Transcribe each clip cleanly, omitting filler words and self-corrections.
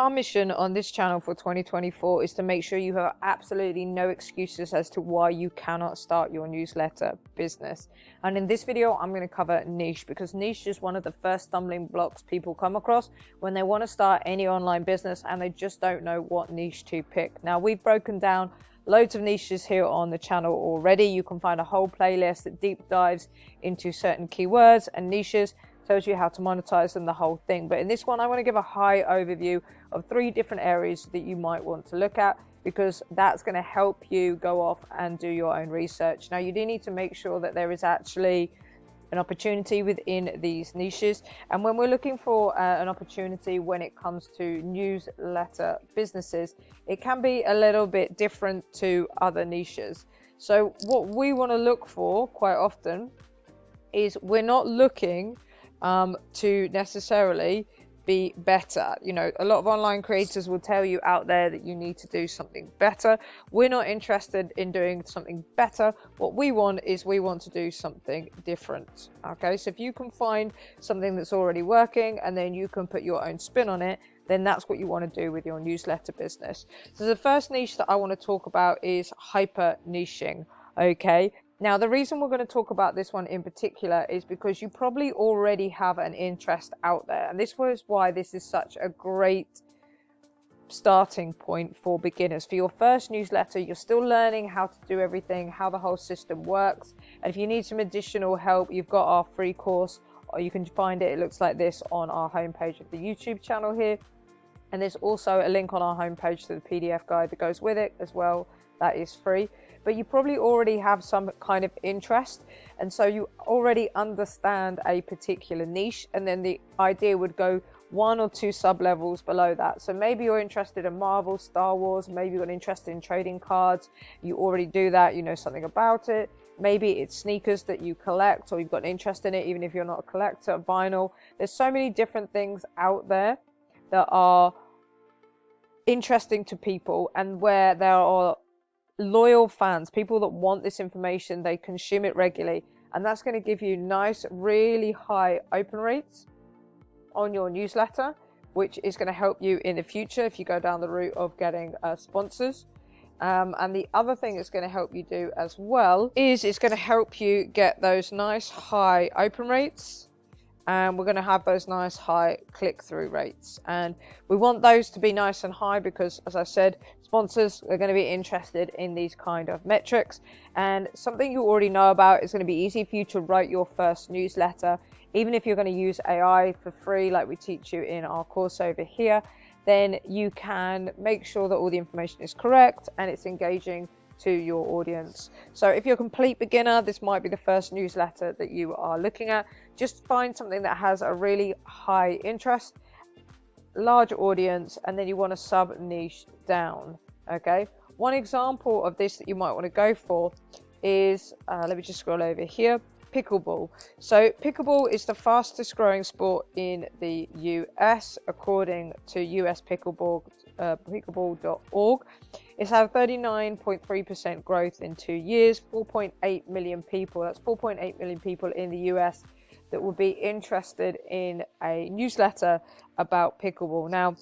Our mission on this channel for 2024 is to make sure you have absolutely no excuses as to why you cannot start your newsletter business. And in this video, I'm going to cover niche, because niche is one of the first stumbling blocks people come across when they want to start any online business and they just don't know what niche to pick. Now, we've broken down loads of niches here on the channel already. You can find a whole playlist that deep dives into certain keywords and niches, tells you how to monetize them, the whole thing. But in this one, I want to give a high overview of 3 different areas that you might want to look at, because that's going to help you go off and do your own research. Now, you do need to make sure that there is actually an opportunity within these niches. And when we're looking for an opportunity when it comes to newsletter businesses, it can be a little bit different to other niches. So what we want to look for quite often is we're not looking to necessarily be better. You know, a lot of online creators will tell you out there that you need to do something better. We're not interested in doing something better. What we want is we want to do something different. Okay, so if you can find something that's already working and then you can put your own spin on it, then that's what you want to do with your newsletter business. So the first niche that I want to talk about is hyperniching. Okay, now the reason we're going to talk about this one in particular is because you probably already have an interest out there, and this was why this is such a great starting point for beginners. For your first newsletter, you're still learning how to do everything, how the whole system works, and if you need some additional help, you've got our free course, or you can find it looks like this on our homepage of the YouTube channel here, and there's also a link on our homepage to the PDF guide that goes with it as well. That is free. But you probably already have some kind of interest, and so you already understand a particular niche, and then the idea would go 1 or 2 sub levels below that. So maybe you're interested in Marvel, Star Wars, maybe you're interested in trading cards, you already do that, you know something about it. Maybe it's sneakers that you collect, or you've got an interest in it even if you're not a collector, vinyl. There's so many different things out there that are interesting to people, and where there are loyal fans, people that want this information, they consume it regularly, and that's going to give you nice, really high open rates on your newsletter, which is going to help you in the future if you go down the route of getting sponsors. And the other thing it's going to help you do as well is it's going to help you get those nice high open rates, and we're going to have those nice high click-through rates, and we want those to be nice and high because, as I said, sponsors are going to be interested in these kind of metrics. And something you already know about is going to be easy for you to write your first newsletter. Even if you're going to use AI for free like we teach you in our course over here, then you can make sure that all the information is correct and it's engaging to your audience. So if you're a complete beginner, this might be the first newsletter that you are looking at. Just find something that has a really high interest, large audience, and then you want to sub niche down. Okay, one example of this that you might want to go for is let me just scroll over here, pickleball. So pickleball is the fastest growing sport in the US according to US pickleball.org. It's had 39.3% growth in 2 years, 4.8 million people. That's 4.8 million people in the US that would be interested in a newsletter about pickleball. Now,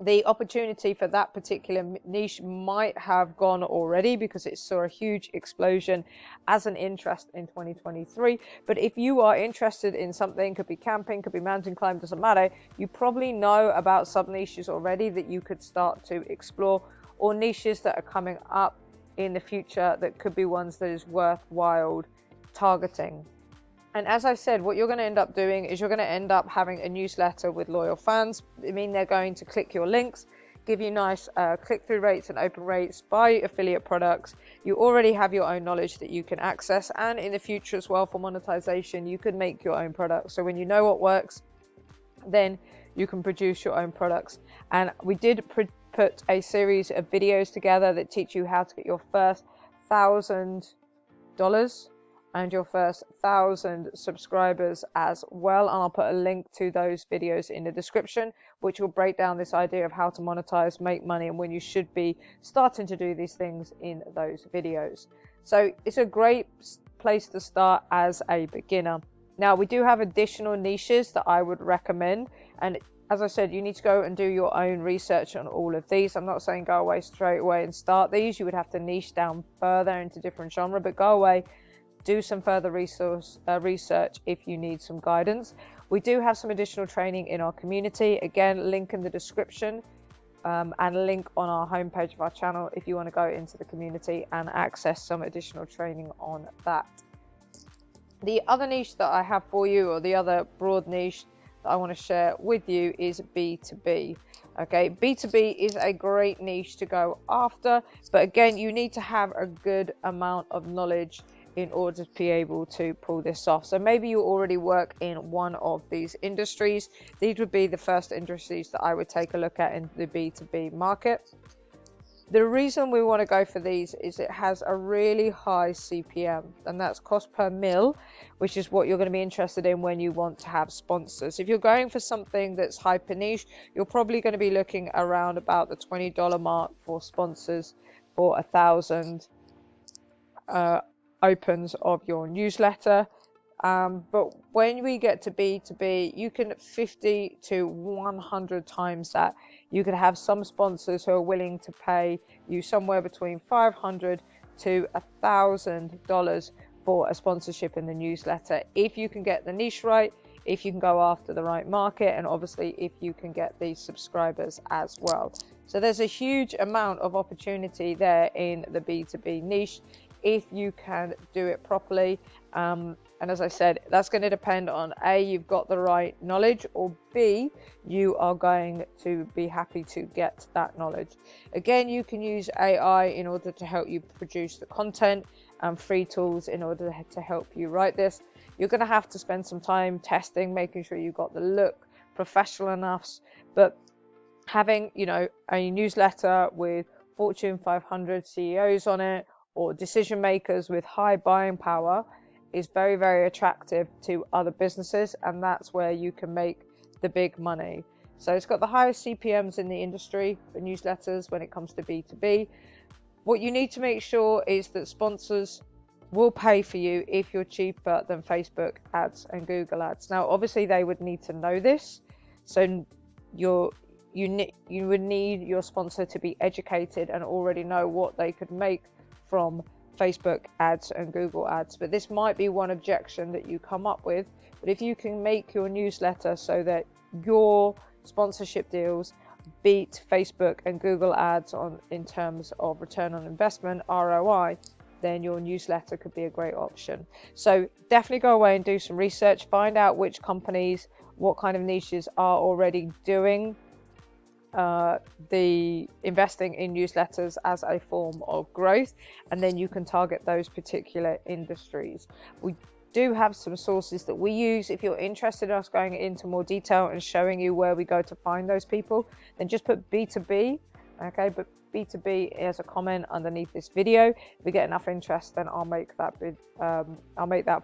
the opportunity for that particular niche might have gone already because it saw a huge explosion as an interest in 2023. But if you are interested in something, could be camping, could be mountain climbing, doesn't matter, you probably know about sub niches already that you could start to explore, or niches that are coming up in the future that could be ones that is worthwhile targeting. And as I said, what you're going to end up doing is you're going to end up having a newsletter with loyal fans. I mean, they're going to click your links, give you nice click-through rates and open rates, buy affiliate products. You already have your own knowledge that you can access, and in the future as well for monetization, you could make your own products. So when you know what works, then you can produce your own products. And we did put a series of videos together that teach you how to get your first $1,000 and your first 1,000 subscribers as well, and I'll put a link to those videos in the description, which will break down this idea of how to monetize, make money, and when you should be starting to do these things in those videos. So it's a great place to start as a beginner. Now, we do have additional niches that I would recommend, and as I said, you need to go and do your own research on all of these. I'm not saying go away straight away and start these. You would have to niche down further into different genre, but go away, do some further research if you need some guidance. We do have some additional training in our community. Again, link in the description, and link on our homepage of our channel if you want to go into the community and access some additional training on that. The other niche that I have for you, or the other broad niche that I want to share with you, is B2B. Okay, B2B is a great niche to go after, but again, you need to have a good amount of knowledge in order to be able to pull this off. So maybe you already work in one of these industries. These would be the first industries that I would take a look at in the B2B market. The reason we want to go for these is it has a really high CPM, and that's cost per mil, which is what you're going to be interested in when you want to have sponsors. If you're going for something that's hyper niche, you're probably going to be looking around about the $20 mark for sponsors for 1,000 opens of your newsletter. But when we get to B2B, you can 50 to 100 times that. You could have some sponsors who are willing to pay you somewhere between $500 to $1,000 for a sponsorship in the newsletter, if you can get the niche right, if you can go after the right market, and obviously if you can get these subscribers as well. So there's a huge amount of opportunity there in the B2B niche if you can do it properly. And as I said, that's going to depend on A, you've got the right knowledge, or B, you are going to be happy to get that knowledge. Again, you can use AI in order to help you produce the content, and free tools in order to help you write this. You're going to have to spend some time testing, making sure you've got the look professional enough, but having, you know, a newsletter with Fortune 500 CEOs on it, or decision makers with high buying power, is very, very attractive to other businesses, and that's where you can make the big money. So it's got the highest CPMs in the industry for newsletters when it comes to B2B. What you need to make sure is that sponsors will pay for you if you're cheaper than Facebook ads and Google ads. Now, obviously they would need to know this, so you would need your sponsor to be educated and already know what they could make from Facebook ads and Google ads. But this might be one objection that you come up with. But if you can make your newsletter so that your sponsorship deals beat Facebook and Google ads in terms of return on investment, ROI, then your newsletter could be a great option. So definitely go away and do some research, find out which companies, what kind of niches are already doing the investing in newsletters as a form of growth, and then you can target those particular industries. We do have some sources that we use. If you're interested in us going into more detail and showing you where we go to find those people, then just put B2B, okay, but B2B as a comment underneath this video. If we get enough interest, then I'll make that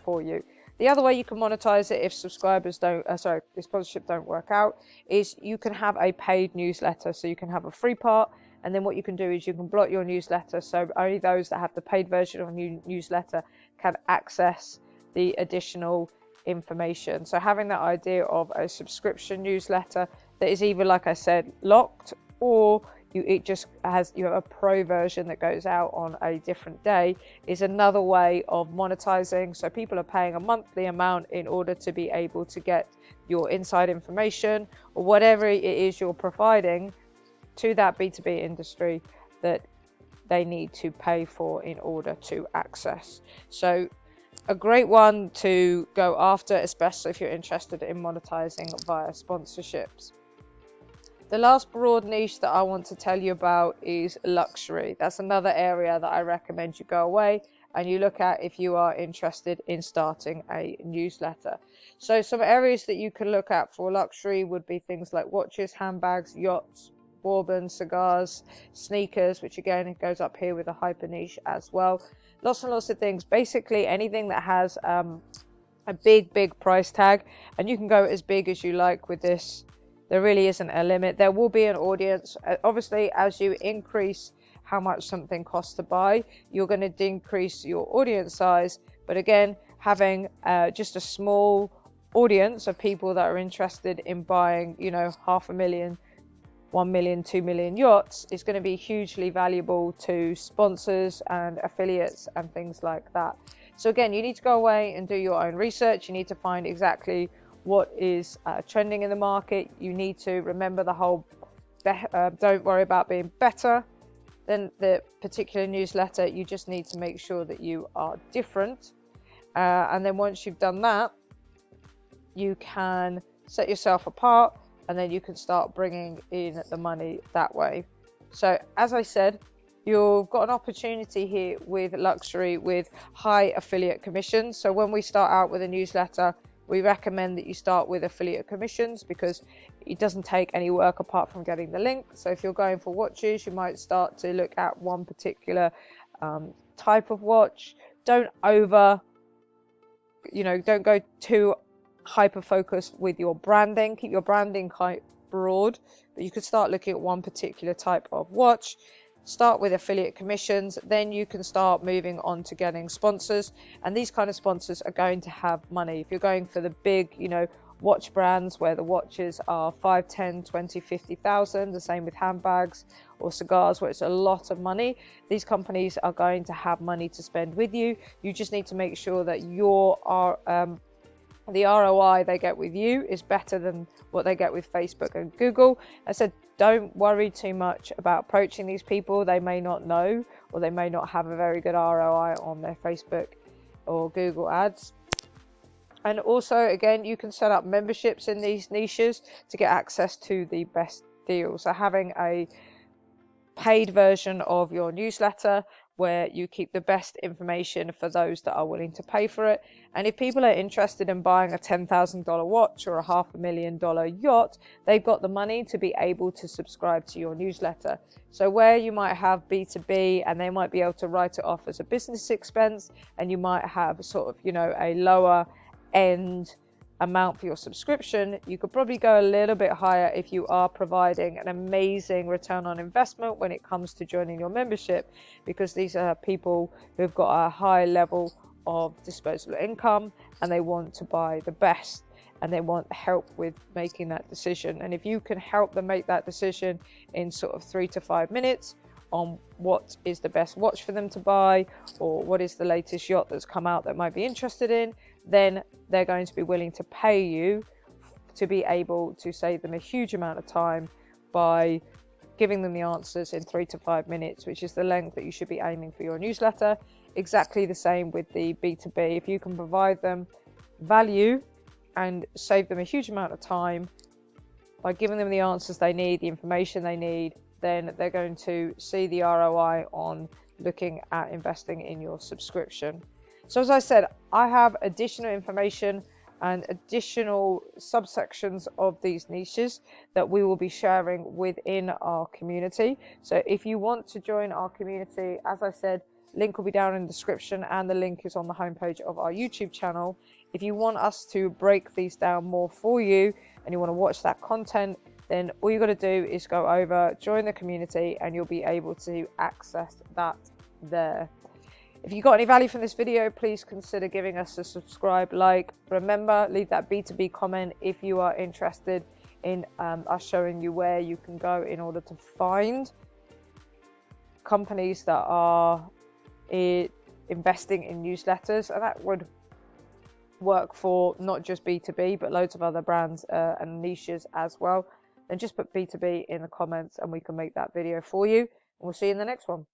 for you. The other way you can monetize it if subscribers the sponsorship don't work out, is you can have a paid newsletter. So you can have a free part, and then what you can do is you can block your newsletter, so only those that have the paid version of your newsletter can access the additional information. So having that idea of a subscription newsletter that is either, like I said, locked, or you have a pro version that goes out on a different day, is another way of monetizing. So people are paying a monthly amount in order to be able to get your inside information or whatever it is you're providing to that B2B industry that they need to pay for in order to access. So a great one to go after, especially if you're interested in monetizing via sponsorships. The last broad niche that I want to tell you about is luxury. That's another area that I recommend you go away and you look at if you are interested in starting a newsletter. So some areas that you can look at for luxury would be things like watches, handbags, yachts, bourbon, cigars, sneakers, which again, it goes up here with a hyper niche as well. Lots and lots of things. Basically anything that has a big price tag, and you can go as big as you like with this. There really isn't a limit. There will be an audience. Obviously, as you increase how much something costs to buy, you're going to decrease your audience size. But again, having just a small audience of people that are interested in buying, you know, 500,000, 1 million, 2 million yachts is going to be hugely valuable to sponsors and affiliates and things like that. So again, you need to go away and do your own research. You need to find exactly what is trending in the market. You need to remember the whole don't worry about being better than the particular newsletter. You just need to make sure that you are different. And then once you've done that, you can set yourself apart, and then you can start bringing in the money that way. So as I said, you've got an opportunity here with luxury with high affiliate commissions. So when we start out with a newsletter, we recommend that you start with affiliate commissions because it doesn't take any work apart from getting the link. So if you're going for watches, you might start to look at one particular type of watch. Don't go too hyper focused with your branding. Keep your branding quite broad, but you could start looking at one particular type of watch. Start with affiliate commissions, then you can start moving on to getting sponsors, and these kind of sponsors are going to have money. If you're going for the big, watch brands where the watches are 5, 10, 20, 50,000, the same with handbags or cigars where it's a lot of money, these companies are going to have money to spend with you. You just need to make sure that the ROI they get with you is better than what they get with Facebook and Google. I said, don't worry too much about approaching these people. They may not know, or they may not have a very good ROI on their Facebook or Google ads. And also, again, you can set up memberships in these niches to get access to the best deals. So having a paid version of your newsletter where you keep the best information for those that are willing to pay for it. And if people are interested in buying a $10,000 watch or a $500,000 yacht, they've got the money to be able to subscribe to your newsletter. So where you might have B2B and they might be able to write it off as a business expense, and you might have sort of, a lower end amount for your subscription, you could probably go a little bit higher if you are providing an amazing return on investment when it comes to joining your membership, because these are people who've got a high level of disposable income and they want to buy the best and they want help with making that decision. And if you can help them make that decision in sort of 3 to 5 minutes on what is the best watch for them to buy or what is the latest yacht that's come out that might be interested in, then they're going to be willing to pay you to be able to save them a huge amount of time by giving them the answers in 3 to 5 minutes, which is the length that you should be aiming for your newsletter. Exactly the same with the B2B. If you can provide them value and save them a huge amount of time by giving them the answers they need, the information they need, then they're going to see the ROI on looking at investing in your subscription. So as I said, I have additional information and additional subsections of these niches that we will be sharing within our community. So if you want to join our community, as I said, link will be down in the description and the link is on the homepage of our YouTube channel. If you want us to break these down more for you and you want to watch that content, then all you got to do is go over, join the community, and you'll be able to access that there. If you got any value from this video, please consider giving us a subscribe, like. Remember, leave that B2B comment if you are interested in us showing you where you can go in order to find companies that are investing in newsletters, and that would work for not just B2B but loads of other brands and niches as well. Then just put B2B in the comments and we can make that video for you, and we'll see you in the next one.